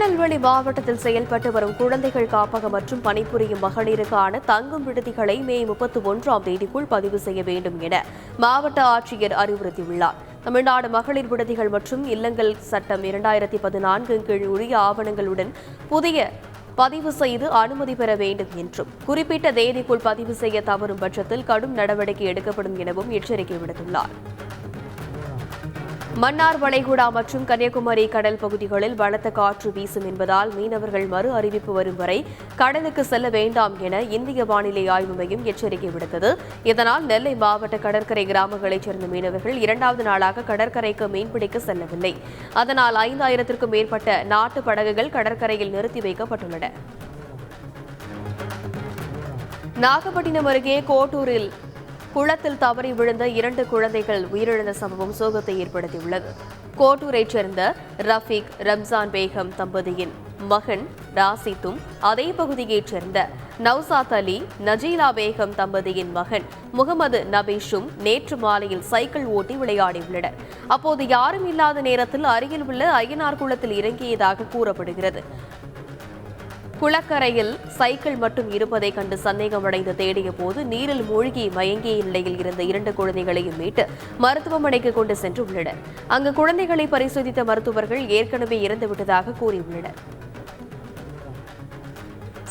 திருநெல்வேலி மாவட்டத்தில் செயல்பட்டு வரும் குழந்தைகள் காப்பகம் மற்றும் பணிபுரியும் மகளிருக்கான தங்கும் விடுதிகளை மே 31ஆம் தேதிக்குள் பதிவு செய்ய வேண்டும் என மாவட்ட ஆட்சியர் அறிவுறுத்தியுள்ளார். தமிழ்நாடு மகளிர் விடுதிகள் மற்றும் இல்லங்கள் சட்டம் 2014 கீழ் உரிய ஆவணங்களுடன் புதிய பதிவு செய்து அனுமதி பெற வேண்டும் என்றும் குறிப்பிட்ட தேதிக்குள் பதிவு செய்ய தவறும் பட்சத்தில் கடும் நடவடிக்கை எடுக்கப்படும் எனவும் எச்சரிக்கை விடுத்துள்ளார். மன்னார் வளைகுடா மற்றும் கன்னியாகுமரி கடல் பகுதிகளில் பலத்த காற்று வீசும் என்பதால் மீனவர்கள் மறு அறிவிப்பு வரும் வரை கடலுக்கு செல்ல வேண்டாம் என இந்திய வானிலை ஆய்வு மையம் எச்சரிக்கை விடுத்தது. இதனால் நெல்லை மாவட்ட கடற்கரை கிராமங்களைச் சேர்ந்த மீனவர்கள் 2வது நாளாக கடற்கரைக்கு மீன்பிடிக்க செல்லவில்லை. அதனால் 5000க்கும் மேற்பட்ட நாட்டு படகுகள் கடற்கரையில் நிறுத்தி வைக்கப்பட்டுள்ளன. நாகப்பட்டினம் அருகே கோட்டூரில் குளத்தில் தவறி விழுந்த 2 குழந்தைகள் உயிரிழந்த சம்பவம் சோகத்தை ஏற்படுத்தியுள்ளது. கோட்டூரைச் சேர்ந்த ரஃபீக் ரம்ஜான் பேகம் தம்பதியின் மகன் ராசித்தும் அதே பகுதியைச் சேர்ந்த நவ்சாத் அலி நஜீலா பேகம் தம்பதியின் மகன் முகமது நபீஷும் நேற்று மாலையில் சைக்கிள் ஓட்டி விளையாடியுள்ளனர். அப்போது யாரும் இல்லாத நேரத்தில் அருகில் உள்ள அய்யனார் குளத்தில் இறங்கியதாக கூறப்படுகிறது. குளக்கரையில் சைக்கிள் மட்டும் இருப்பதை கண்டு சந்தேகமடைந்து தேடிய போது நீரில் மூழ்கி மயங்கிய நிலையில் இருந்த 2 குழந்தைகளையும் மீட்டு மருத்துவமனைக்கு கொண்டு சென்றுள்ளனர். அங்கு குழந்தைகளை பரிசோதித்த மருத்துவர்கள் ஏற்கனவே இறந்துவிட்டதாக கூறியுள்ளனர்.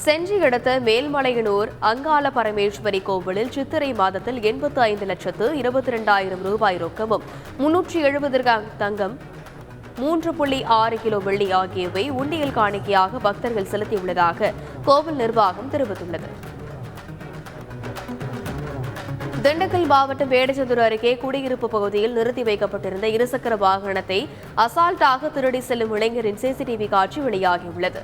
செஞ்சி அடுத்த மேல்மலையனூர் அங்காள பரமேஸ்வரி கோவிலில் சித்திரை மாதத்தில் 85,22,000 ரூபாய் ரொக்கமும் 370 கிராம் தங்கம் 3.6 கிலோ வெள்ளி ஆகியவை உண்டியல் காணிக்கையாக பக்தர்கள் செலுத்தியுள்ளதாக கோவில் நிர்வாகம் தெரிவித்துள்ளது. திண்டுக்கல் மாவட்டம் வேடச்சந்தூர் அருகே குடியிருப்பு பகுதியில் நிறுத்தி வைக்கப்பட்டிருந்த இருசக்கர வாகனத்தை அசால்ட்டாக திருடி செல்லும் இளைஞரின் சிசிடிவி காட்சி வெளியாகியுள்ளது.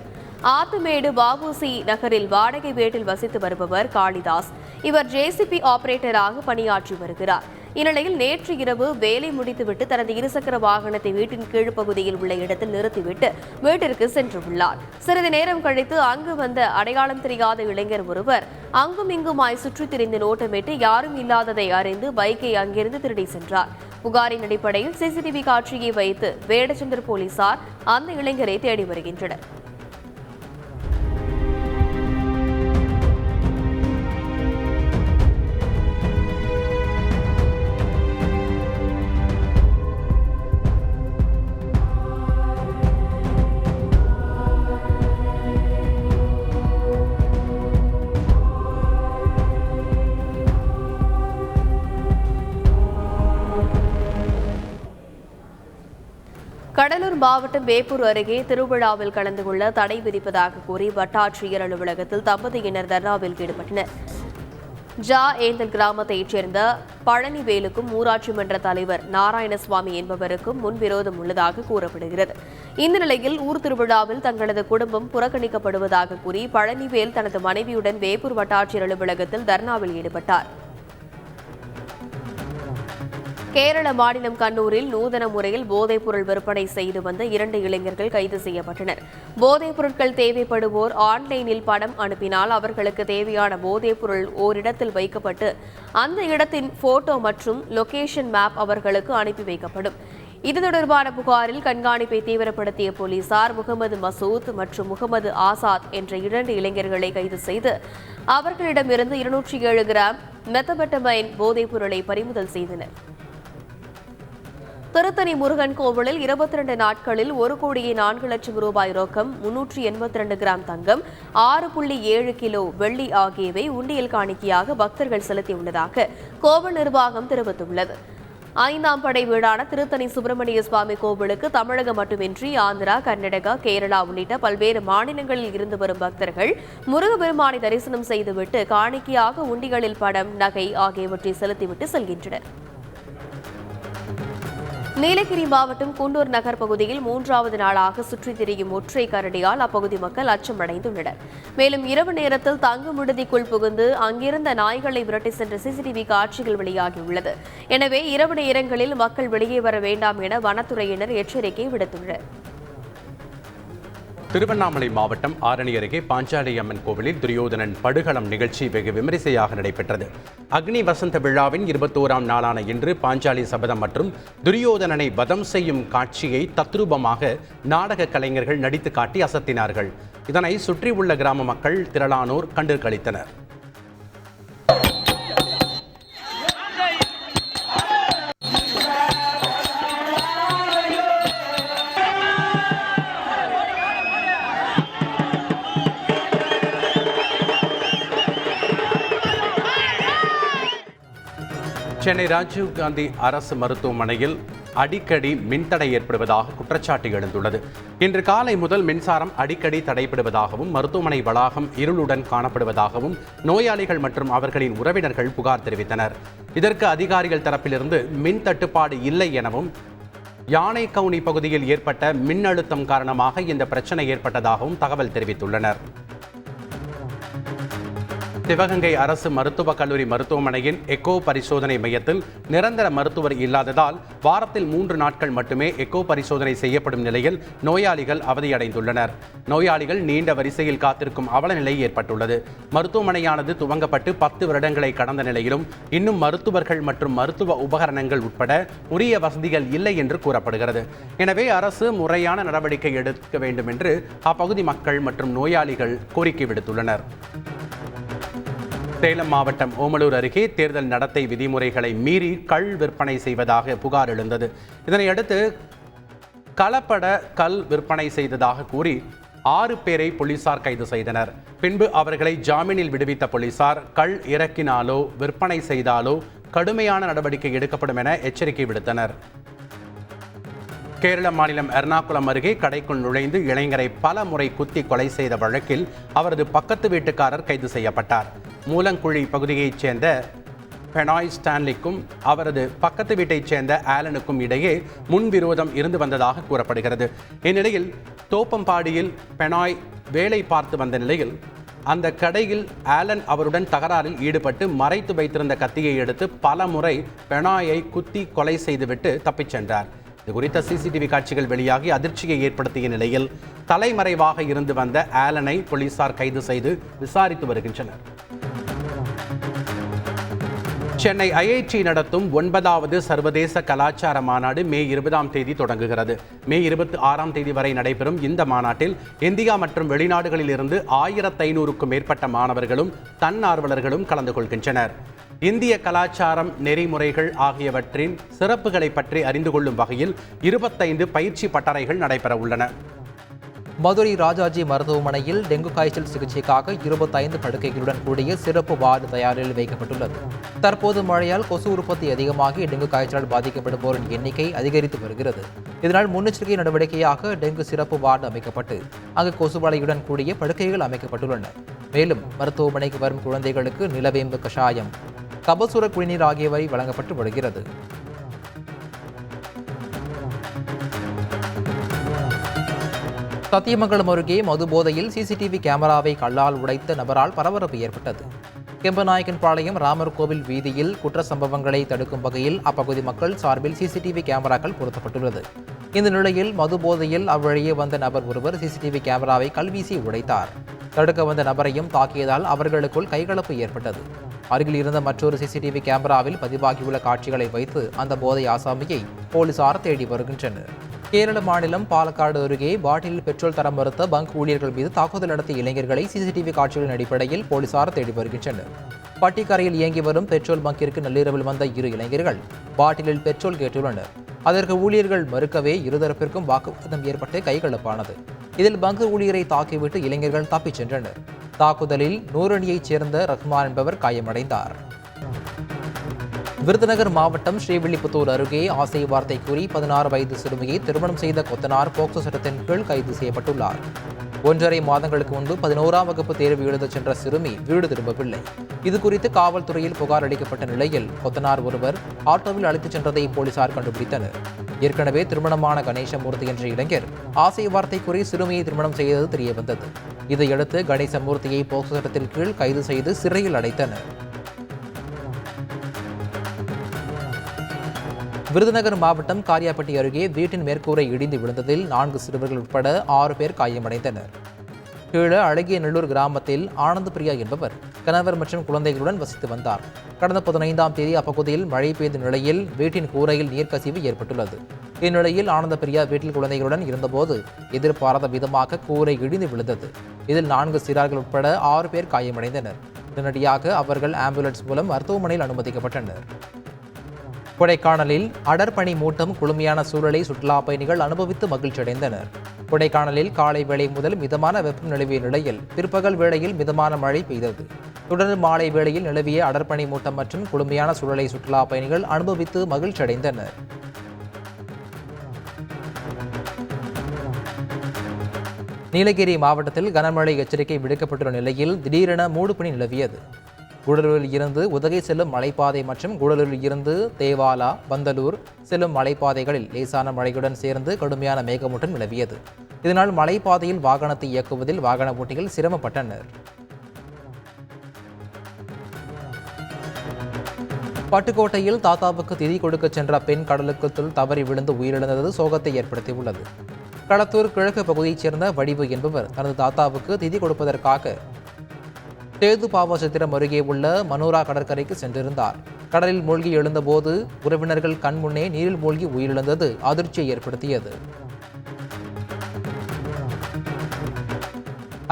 ஆத்துமேடு வஉசி நகரில் வாடகை வீட்டில் வசித்து வருபவர் காளிதாஸ். இவர் ஜேசிபி ஆபரேட்டராக பணியாற்றி வருகிறார். இந்நிலையில் நேற்று இரவு வேலை முடித்துவிட்டு தனது இருசக்கர வாகனத்தை வீட்டின் கீழ்ப்பகுதியில் உள்ள இடத்தில் நிறுத்திவிட்டு வீட்டிற்கு சென்றுள்ளார். சிறிது நேரம் கழித்து அங்கு வந்த அடையாளம் தெரியாத இளைஞர் ஒருவர் அங்கும் இங்குமாய் சுற்றித் திரிந்து நோட்டமிட்டு யாரும் இல்லாததை அறிந்து பைக்கை அங்கிருந்து திருடி சென்றார். புகாரின் அடிப்படையில் சிசிடிவி காட்சியை வைத்து வேடச்சந்தர் போலீசார் அந்த இளைஞரை தேடி வருகின்றனர். கடலூர் மாவட்டம் வேப்பூர் அருகே திருவிழாவில் கலந்து கொள்ள தடை விதிப்பதாக கூறி வட்டாட்சியர் அலுவலகத்தில் தம்பதியினர் தர்ணாவில் ஈடுபட்டனர். ஏந்தல் கிராமத்தைச் சேர்ந்த பழனிவேலுக்கும் ஊராட்சி மன்ற தலைவர் நாராயணசுவாமி என்பவருக்கும் முன்விரோதம் உள்ளதாக கூறப்படுகிறது. இந்த நிலையில் ஊர் திருவிழாவில் தங்களது குடும்பம் புறக்கணிக்கப்படுவதாக கூறி பழனிவேல் தனது மனைவியுடன் வேப்பூர் வட்டாட்சியர் அலுவலகத்தில் தர்ணாவில் ஈடுபட்டார். கேரள மாநிலம் கண்ணூரில் நூதன முறையில் போதைப் பொருள் விற்பனை செய்து வந்த 2 இளைஞர்கள் கைது செய்யப்பட்டனர். போதைப் பொருட்கள் தேவைப்படுவோர் ஆன்லைனில் பணம் அனுப்பினால் அவர்களுக்கு தேவையான போதைப் பொருள் ஓரிடத்தில் வைக்கப்பட்டு அந்த இடத்தின் போட்டோ மற்றும் லொகேஷன் மேப் அவர்களுக்கு அனுப்பி வைக்கப்படும். இது தொடர்பான புகாரில் கண்காணிப்பை தீவிரப்படுத்திய போலீசார் முகமது மசூத் மற்றும் முகமது ஆசாத் என்ற 2 இளைஞர்களை கைது செய்து அவர்களிடமிருந்து 207 கிராம் மெத்தபெட்டமைன் போதைப் பொருளை பறிமுதல் செய்தனர். திருத்தணி முருகன் கோவிலில் 22 நாட்களில் 1,04,00,000 ரூபாய் ரொக்கம் 382 கிராம் தங்கம் 6.7 கிலோ வெள்ளி ஆகியவை உண்டியல் காணிக்கையாக பக்தர்கள் செலுத்தியுள்ளதாக கோவில் நிர்வாகம் தெரிவித்துள்ளது. 5ஆம் படை வீடான திருத்தணி சுப்பிரமணிய சுவாமி கோவிலுக்கு தமிழகம் மட்டுமின்றி ஆந்திரா, கர்நாடகா, கேரளா உள்ளிட்ட பல்வேறு மாநிலங்களில் இருந்து வரும் பக்தர்கள் முருகப்பெருமானை தரிசனம் செய்துவிட்டு காணிக்கையாக உண்டிகளில் பணம், நகை ஆகியவற்றை செலுத்திவிட்டு செல்கின்றனர். நீலகிரி மாவட்டம் குண்டூர் நகர் பகுதியில் 3வது நாளாக சுற்றித் திரியும் ஒற்றை கரடியால் அப்பகுதி மக்கள் அச்சமடைந்துள்ளனர். மேலும் இரவு நேரத்தில் தங்கும் விடுதிக்குள் புகுந்து அங்கிருந்த நாய்களை விரட்டி சென்ற சிசிடிவி காட்சிகள் வெளியாகியுள்ளது. எனவே இரவு நேரங்களில் மக்கள் வெளியே வர வேண்டாம் என வனத்துறையினர் எச்சரிக்கை விடுத்துள்ளனர். திருவண்ணாமலை மாவட்டம் ஆரணி அருகே பாஞ்சாலி அம்மன் கோவிலில் துரியோதனன் படுகளம் நிகழ்ச்சி வெகு விமரிசையாக நடைபெற்றது. அக்னி வசந்த விழாவின் 21ஆம் நாளான இன்று பாஞ்சாலி சபதம் மற்றும் துரியோதனனை வதம் செய்யும் காட்சியை தத்ரூபமாக நாடக கலைஞர்கள் நடித்து காட்டி அசத்தினார்கள். இதனை சுற்றியுள்ள கிராம மக்கள் திரளானோர் கண்டு களித்தனர். சென்னை ராஜீவ்காந்தி அரசு மருத்துவமனையில் அடிக்கடி மின்தடை ஏற்படுவதாக குற்றச்சாட்டு எழுந்துள்ளது. இன்று காலை முதல் மின்சாரம் அடிக்கடி தடைபடுவதாகவும் மருத்துவமனை வளாகம் இருளுடன் காணப்படுவதாகவும் நோயாளிகள் மற்றும் அவர்களின் உறவினர்கள் புகார் தெரிவித்தனர். இதற்கு அதிகாரிகள் தரப்பிலிருந்து மின் தட்டுப்பாடு இல்லை எனவும் யானைக்கவுனி பகுதியில் ஏற்பட்ட மின் அழுத்தம் காரணமாக இந்த பிரச்சனை ஏற்பட்டதாகவும் தகவல் தெரிவித்துள்ளனர். சிவகங்கை அரசு மருத்துவக் கல்லூரி மருத்துவமனையின் எக்கோ பரிசோதனை மையத்தில் நிரந்தர மருத்துவர் இல்லாததால் வாரத்தில் 3 நாட்கள் மட்டுமே எக்கோ பரிசோதனை செய்யப்படும் நிலையில் நோயாளிகள் அவதியடைந்துள்ளனர். நோயாளிகள் நீண்ட வரிசையில் காத்திருக்கும் அவலநிலை ஏற்பட்டுள்ளது. மருத்துவமனையானது துவங்கப்பட்டு 10 வருடங்களை கடந்த நிலையிலும் இன்னும் மருத்துவர்கள் மற்றும் மருத்துவ உபகரணங்கள் உட்பட உரிய வசதிகள் இல்லை என்று கூறப்படுகிறது. எனவே அரசு முறையான நடவடிக்கை எடுக்க வேண்டும் என்று அப்பகுதி மக்கள் மற்றும் நோயாளிகள் கோரிக்கை விடுத்துள்ளனர். சேலம் மாவட்டம் ஓமலூர் அருகே தேர்தல் நடத்தை விதிமுறைகளை மீறி கள் விற்பனை செய்வதாக புகார் எழுந்தது. இதனையடுத்து கலப்பட கல் விற்பனை செய்ததாக கூறி 6 பேரை போலீசார் கைது செய்தனர். பின்பு அவர்களை ஜாமீனில் விடுவித்த போலீசார் கள் இறக்கினாலோ விற்பனை செய்தாலோ கடுமையான நடவடிக்கை எடுக்கப்படும் என எச்சரிக்கை விடுத்தனர். கேரள மாநிலம் எர்ணாகுளம் அருகே கடைக்குள் நுழைந்து இளைஞரை பல முறை குத்தி கொலை செய்த வழக்கில் அவரது பக்கத்து வீட்டுக்காரர் கைது செய்யப்பட்டார். மூலங்குழி பகுதியைச் சேர்ந்த பெனாய் ஸ்டான்லிக்கும் அவரது பக்கத்து வீட்டைச் சேர்ந்த ஆலனுக்கும் இடையே முன்விரோதம் இருந்து வந்ததாக கூறப்படுகிறது. இந்நிலையில் தோப்பம்பாடியில் பெனாய் வேலை பார்த்து வந்த நிலையில் அந்த கடையில் ஆலன் அவருடன் தகராறில் ஈடுபட்டு மறைத்து வைத்திருந்த கத்தியை எடுத்து பல முறை பெனாயை குத்தி கொலை செய்துவிட்டு தப்பிச் சென்றார். இது குறித்த சிசிடிவி காட்சிகள் வெளியாகி அதிர்ச்சியை ஏற்படுத்திய நிலையில் தலைமறைவாக இருந்து வந்த ஆலனை போலீசார் கைது செய்து விசாரித்து வருகின்றனர். சென்னை ஐஐடி நடத்தும் 9வது சர்வதேச கலாச்சார மாநாடு மே 20ஆம் தேதி தொடங்குகிறது. மே 26ஆம் தேதி வரை நடைபெறும் இந்த மாநாட்டில் இந்தியா மற்றும் வெளிநாடுகளில் இருந்து 1500க்கும் மேற்பட்ட மாணவர்களும் தன்னார்வலர்களும் கலந்து கொள்கின்றனர். இந்திய கலாச்சாரம், நெறிமுறைகள் ஆகியவற்றின் சிறப்புகளை பற்றி அறிந்து கொள்ளும் வகையில் 25 பயிற்சி பட்டறைகள் நடைபெற உள்ளன. மதுரை ராஜாஜி மருத்துவமனையில் டெங்கு காய்ச்சல் சிகிச்சைக்காக 25 படுக்கைகளுடன் கூடிய சிறப்பு வார்டு தயாரில் வைக்கப்பட்டுள்ளது. தற்போது மழையால் கொசு உற்பத்தி அதிகமாகி டெங்கு காய்ச்சலால் பாதிக்கப்படுவோரின் எண்ணிக்கை அதிகரித்து வருகிறது. இதனால் முன்னெச்சரிக்கை நடவடிக்கையாக டெங்கு சிறப்பு வார்டு அமைக்கப்பட்டு அங்கு கொசு வலையுடன் கூடிய படுக்கைகள் அமைக்கப்பட்டுள்ளன. மேலும் மருத்துவமனைக்கு வரும் குழந்தைகளுக்கு நிலவேம்பு கஷாயம், கபசுர குடிநீர் ஆகியவை வழங்கப்பட்டு வருகிறது. சத்தியமங்கலம் அருகே மது போதையில் சிசிடிவி கேமராவை கல்லால் உடைத்த நபரால் பரபரப்பு ஏற்பட்டது. கெம்பநாயக்கன்பாளையம் ராமர் கோவில் வீதியில் குற்ற சம்பவங்களை தடுக்கும் வகையில் அப்பகுதி மக்கள் சார்பில் சிசிடிவி கேமராக்கள் பொருத்தப்பட்டுள்ளது. இந்த நிலையில் மது போதையில் அவ்வழியே வந்த நபர் ஒருவர் சிசிடிவி கேமராவை கல்வீசி உடைத்தார். தடுக்க வந்த நபரையும் தாக்கியதால் அவர்களுக்குள் கைகலப்பு ஏற்பட்டது. அருகில் இருந்த மற்றொரு சிசிடிவி கேமராவில் பதிவாகியுள்ள காட்சிகளை வைத்து அந்த போதை ஆசாமியை போலீசார் தேடி வருகின்றனர். கேரள மாநிலம் பாலக்காடு அருகே பாட்டிலில் பெட்ரோல் தர மறுத்த பங்க் ஊழியர்கள் மீது தாக்குதல் நடத்திய இளைஞர்களை சிசிடிவி காட்சிகளின் அடிப்படையில் போலீசார் தேடி வருகின்றனர். பட்டிக்கரையில் இயங்கி வரும் பெட்ரோல் பங்கிற்கு நள்ளிரவில் வந்த 2 இளைஞர்கள் பாட்டிலில் பெட்ரோல் கேட்டுள்ளனர். அதற்கு ஊழியர்கள் மறுக்கவே இருதரப்பிற்கும் வாக்குவாதம் ஏற்பட்டு கைகலப்பானது. இதில் பங்கு ஊழியரை தாக்கிவிட்டு இளைஞர்கள் தப்பிச் சென்றனர். தாக்குதலில் நூரணியைச் சேர்ந்த ரஹ்மான் என்பவர் காயமடைந்தார். விருதுநகர் மாவட்டம் ஸ்ரீவில்லிபுத்தூர் அருகே ஆசை வார்த்தை கூறி 16 வயது சிறுமியை திருமணம் செய்த கொத்தனார் போக்சோ சட்டத்தின் கீழ் கைது செய்யப்பட்டுள்ளார். 1.5 மாதங்களுக்கு முன்பு 11ஆம் வகுப்பு தேர்வு எழுதச் சென்ற சிறுமி வீடு திரும்பவில்லை. இதுகுறித்து காவல்துறையில் புகார் அளிக்கப்பட்ட நிலையில் கொத்தனார் ஒருவர் ஆட்டோவில் அழைத்துச் சென்றதை போலீசார் கண்டுபிடித்தனர். ஏற்கனவே திருமணமான கணேசமூர்த்தி என்ற இளைஞர் ஆசை வார்த்தை கூறி சிறுமியை திருமணம் செய்தது தெரியவந்தது. இதையடுத்து கணேசமூர்த்தியை போக்சோ சட்டத்தின் கீழ் கைது செய்து சிறையில் அடைத்தனர். விருதுநகர் மாவட்டம் காரியாபட்டி அருகே வீட்டின் மேற்கூரை இடிந்து விழுந்ததில் 4 சிறுவர்கள் உட்பட 6 பேர் காயமடைந்தனர். கீழே அழகியநல்லூர் கிராமத்தில் ஆனந்த பிரியா என்பவர் கணவர் மற்றும் குழந்தைகளுடன் வசித்து வந்தார். கடந்த 15ஆம் தேதி அப்பகுதியில் மழை பெய்த நிலையில் வீட்டின் கூரையில் நீர்க்கசிவு ஏற்பட்டுள்ளது. இந்நிலையில் ஆனந்த பிரியா வீட்டில் குழந்தைகளுடன் இருந்தபோது எதிர்பாராத விதமாக கூரை இடிந்து விழுந்தது. இதில் 4 சிறார்கள் உட்பட 6 பேர் காயமடைந்தனர். உடனடியாக அவர்கள் ஆம்புலன்ஸ் மூலம் மருத்துவமனையில் அனுமதிக்கப்பட்டனர். கொடைக்கானலில் அடர்பனி மூட்டம் குளுமையான சூழலை சுற்றுலா பயணிகள் அனுபவித்து மகிழ்ச்சியடைந்தனர். கொடைக்கானலில் காலை வேளை முதல் மிதமான வெப்பம் நிலவிய நிலையில் பிற்பகல் வேளையில் மிதமான மழை பெய்தது. தொடர்ந்து மாலை வேளையில் நிலவிய அடர்பனி மூட்டம் மற்றும் குளுமையான சூழலை சுற்றுலா பயணிகள் அனுபவித்து மகிழ்ச்சியடைந்தனர். நீலகிரி மாவட்டத்தில் கனமழை எச்சரிக்கை விடுக்கப்பட்டுள்ள நிலையில் திடீரென மூடுபனி நிலவியது. கூடலூரில் இருந்து உதகை செல்லும் மலைப்பாதை மற்றும் கூடலூரில் இருந்து தேவாலா, பந்தலூர் செல்லும் மலைப்பாதைகளில் லேசான மழையுடன் சேர்ந்து கடுமையான மேகமூட்டம் நிலவியது. இதனால் மலைப்பாதையில் வாகனத்தை இயக்குவதில் வாகன ஓட்டிகள் சிரமப்பட்டனர். பட்டுக்கோட்டையில் தாத்தாவுக்கு திதி கொடுக்க சென்ற பெண் கடலுக்குள் தவறி விழுந்து உயிரிழந்தது சோகத்தை ஏற்படுத்தியுள்ளது. களத்தூர் கிழக்கு பகுதியைச் சேர்ந்த வடிவு என்பவர் தனது தாத்தாவுக்கு திதி கொடுப்பதற்காக சேதுபாவசத்திரம் அருகே உள்ள மனோரா கடற்கரைக்கு சென்றிருந்தார். கடலில் மூழ்கி எழுந்தபோது உறவினர்கள் கண் முன்னே நீரில் மூழ்கி உயிரிழந்தது அதிர்ச்சியை ஏற்படுத்தியது.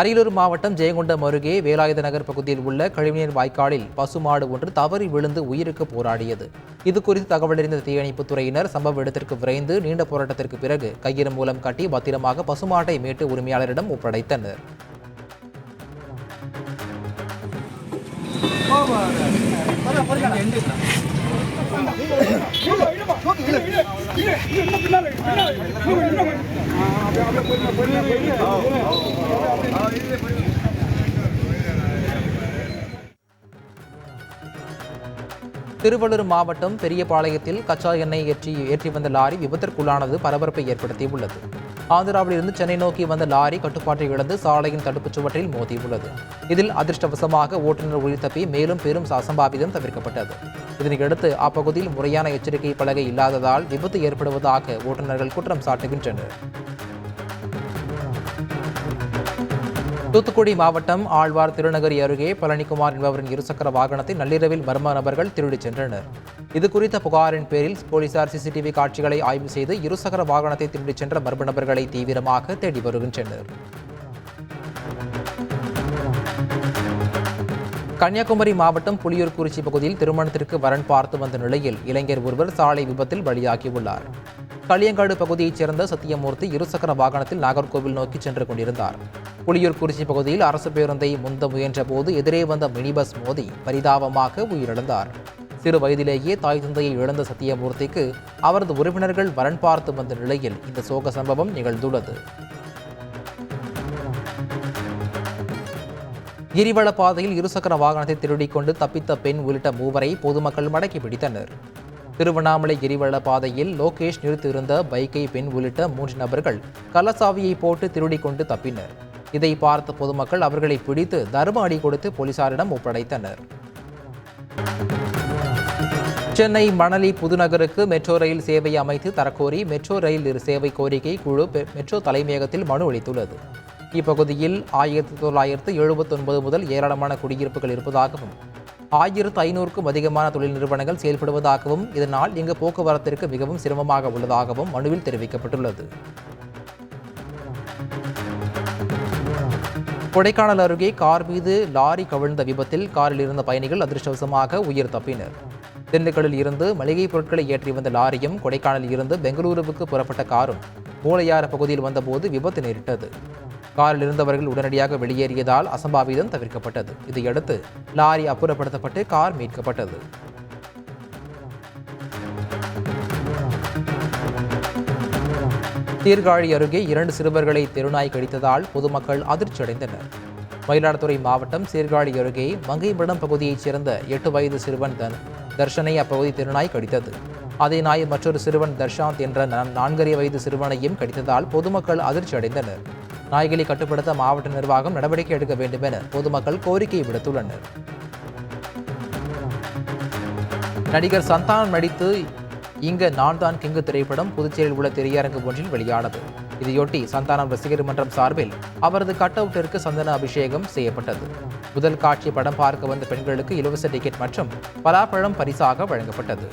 அரியலூர் மாவட்டம் ஜெயங்கொண்டம் அருகே வேலாயுத நகர் பகுதியில் உள்ள கழிவுநீர் வாய்க்காலில் பசுமாடு ஒன்று தவறி விழுந்து உயிருக்கு போராடியது. இதுகுறித்து தகவலறிந்த தீயணைப்புத் துறையினர் சம்பவ இடத்திற்கு விரைந்து நீண்ட போராட்டத்திற்கு பிறகு கயிறு மூலம் கட்டி பத்திரமாக பசுமாட்டை மீட்டு உரிமையாளரிடம் ஒப்படைத்தனர். திருவள்ளூர் மாவட்டம் பெரியபாளையத்தில் கச்சா எண்ணெய் ஏற்றி வந்த லாரி விபத்திற்குள்ளானது பரபரப்பை ஏற்படுத்தியுள்ளது. ஆந்திராவில் இருந்து சென்னை நோக்கி வந்த லாரி கட்டுப்பாட்டை இழந்து சாலையின் தடுப்புச் சுவற்றில் மோதியுள்ளது. இதில் அதிர்ஷ்டவசமாக ஓட்டுநர் உயிர் தப்பி மேலும் பெரும் அசம்பாவிதம் தவிர்க்கப்பட்டது. இதனையடுத்து அப்பகுதியில் முறையான எச்சரிக்கை பலகை இல்லாததால் விபத்து ஏற்படுவதாக ஓட்டுநர்கள் குற்றம் சாட்டுகின்றனர். தூத்துக்குடி மாவட்டம் ஆழ்வார் திருநகரி அருகே பழனிக்குமார் என்பவரின் இருசக்கர வாகனத்தை நள்ளிரவில் மர்ம நபர்கள் திருடிச் சென்றனர். இதுகுறித்த புகாரின் பேரில் போலீசார் சிசிடிவி காட்சிகளை ஆய்வு செய்து இருசக்கர வாகனத்தை திருடிச் சென்ற மர்ம நபர்களை தீவிரமாக தேடி வருகின்றனர். கன்னியாகுமரி மாவட்டம் புலியூர்குறிச்சி பகுதியில் திருமணத்திற்கு வரன் பார்த்து வந்த நிலையில் இளைஞர் ஒருவர் சாலை விபத்தில் பலியாகியுள்ளார். களியங்காடு பகுதியைச் சேர்ந்த சத்தியமூர்த்தி இருசக்கர வாகனத்தில் நாகர்கோவில் நோக்கி சென்று கொண்டிருந்தார். புலியூர்குறிச்சி பகுதியில் அரசு பேருந்தை முந்த முயன்ற போது எதிரே வந்த மினி பஸ் மோதி பரிதாபமாக உயிரிழந்தார். சிறு வயதிலேயே தாய் தந்தையை இழந்த சத்தியமூர்த்திக்கு அவரது உறவினர்கள் வரன் பார்த்து வந்த நிலையில் இந்த சோக சம்பவம் நிகழ்ந்துள்ளது. கிரிவல பாதையில் இருசக்கர வாகனத்தை திருடிக்கொண்டு தப்பித்த பெண் உள்ளிட்ட 3 பொதுமக்கள் மடக்கி பிடித்தனர். திருவண்ணாமலை கிரிவல பாதையில் லோகேஷ் நிறுத்தியிருந்த பைக்கை பெண் உள்ளிட்ட 3 நபர்கள் கள்ளசாவியை போட்டு திருடிக்கொண்டு தப்பினர். இதை பார்த்த பொதுமக்கள் அவர்களை பிடித்து தர்ம அடி கொடுத்து போலீசாரிடம் ஒப்படைத்தனர். சென்னை மணலி புதுநகருக்கு மெட்ரோ ரயில் சேவை அமைத்து தரக்கோரி மெட்ரோ ரயில் சேவை கோரிக்கை குழு மெட்ரோ தலைமையகத்தில் மனு அளித்துள்ளது. இப்பகுதியில் 1979 முதல் ஏராளமான குடியிருப்புகள் இருப்பதாகவும் 1500க்கும் அதிகமான தொழில் நிறுவனங்கள் செயல்படுவதாகவும் இதனால் இங்கு போக்குவரத்திற்கு மிகவும் சிரமமாக உள்ளதாகவும் மனுவில் தெரிவிக்கப்பட்டுள்ளது. கொடைக்கானல் அருகே கார் மீது லாரி கவிழ்ந்த விபத்தில் காரில் இருந்த பயணிகள் அதிர்ஷ்டவசமாக உயிர் தப்பினர். திண்டுக்கல்லில் இருந்து மளிகை பொருட்களை ஏற்றி வந்த லாரியும் கொடைக்கானலில் இருந்து பெங்களூருவுக்கு புறப்பட்ட காரும் மூளையாறு பகுதியில் வந்தபோது விபத்து நேரிட்டது. காரில் இருந்தவர்கள் உடனடியாக வெளியேறியதால் அசம்பாவிதம் தவிர்க்கப்பட்டது. இதையடுத்து லாரி அப்புறப்படுத்தப்பட்டு கார் மீட்கப்பட்டது. சீர்காழி அருகே 2 சிறுவர்களை தெருநாய் கடித்ததால் பொதுமக்கள் அதிர்ச்சியடைந்தனர். மயிலாடுதுறை மாவட்டம் சீர்காழி அருகே மங்கைமடம் பகுதியைச் சேர்ந்த 8 வயது சிறுவன் தர்ஷனை அப்பகுதி தெருநாய் கடித்தது. அதே நாய் மற்றொரு சிறுவன் தர்ஷாந்த் என்ற 4 வயது சிறுவனையும் கடித்ததால் பொதுமக்கள் அதிர்ச்சியடைந்தனர். நாய்களை கட்டுப்படுத்த மாவட்ட நிர்வாகம் நடவடிக்கை எடுக்க வேண்டும் என பொதுமக்கள் கோரிக்கை விடுத்துள்ளனர். நடிகர் சந்தானம் நடித்து இங்க நான் தான் கிங்கு திரைப்படம் புதுச்சேரியில் உள்ள திரையரங்கு ஒன்றில் வெளியானது. இதையொட்டி சந்தானம் ரசிகர் மன்றம் சார்பில் அவரது கட் அவுட்டிற்கு சந்தன அபிஷேகம் செய்யப்பட்டது. முதல் காட்சி படம் பார்க்க வந்த பெண்களுக்கு இலவச டிக்கெட் மற்றும் பலாப்பழம் பரிசாக வழங்கப்பட்டது.